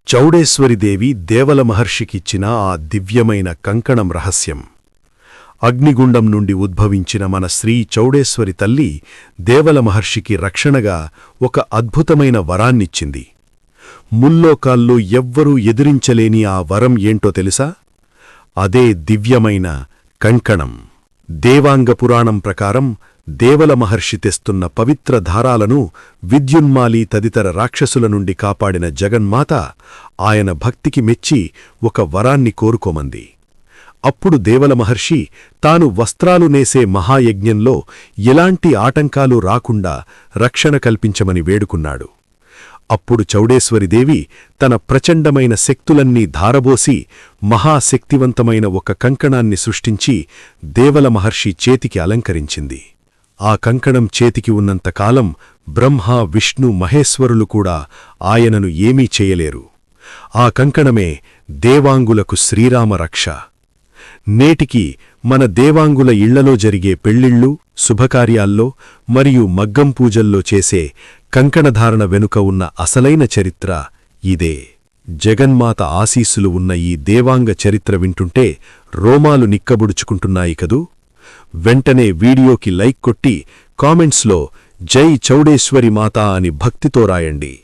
చౌడేశ్వరిదేవి దేవల మహర్షికిచ్చిన ఆ దివ్యమైన కంకణం రహస్యం. అగ్నిగుండం నుండి ఉద్భవించిన మన శ్రీ చౌడేశ్వరి తల్లి దేవల మహర్షికి రక్షణగా ఒక అద్భుతమైన వరాన్నిచ్చింది. ముల్లోకాల్లో ఎవ్వరూ ఎదిరించలేని ఆ వరం ఏంటో తెలుసా? అదే దివ్యమైన కంకణం. దేవాంగ పురాణం ప్రకారం దేవల మహర్షి తెస్తున్న పవిత్ర ధారాలను విద్యున్మాలి తదితర రాక్షసుల నుండి కాపాడిన జగన్మాత ఆయన భక్తికి మెచ్చి ఒక వరాన్ని కోరుకోమంది. అప్పుడు దేవల మహర్షి తాను వస్త్రాలు నేసే మహాయజ్ఞంలో ఎలాంటి ఆటంకాలు రాకుండా రక్షణ కల్పించమని వేడుకున్నాడు. అప్పుడు చౌడేశ్వరిదేవి తన ప్రచండమైన శక్తులన్నీ ధారబోసి మహాశక్తివంతమైన ఒక కంకణాన్ని సృష్టించి దేవల మహర్షి చేతికి అలంకరించింది. ఆ కంకణం చేతికి ఉన్నంతకాలం బ్రహ్మ, విష్ణు, మహేశ్వరులు కూడా ఆయనను ఏమీ చేయలేరు. ఆ కంకణమే దేవాంగులకు శ్రీరామ రక్ష. నేటికి మన దేవాంగుల ఇళ్లలో జరిగే పెళ్ళిళ్ళు, శుభకార్యాల్లో మరియు మగ్గం పూజల్లో చేసే కంకణధారణ వెనుక ఉన్న అసలైన చరిత్ర ఇదే. జగన్మాత ఆశీస్సులు ఉన్న ఈ దేవాంగ చరిత్ర వింటుంటే రోమాలు నిక్కబుడుచుకుంటున్నాయి కదూ. వెంటనే వీడియోకి లైక్ కొట్టి కామెంట్స్లో జై చౌడేశ్వరి మాతా అని భక్తితో రాయండి.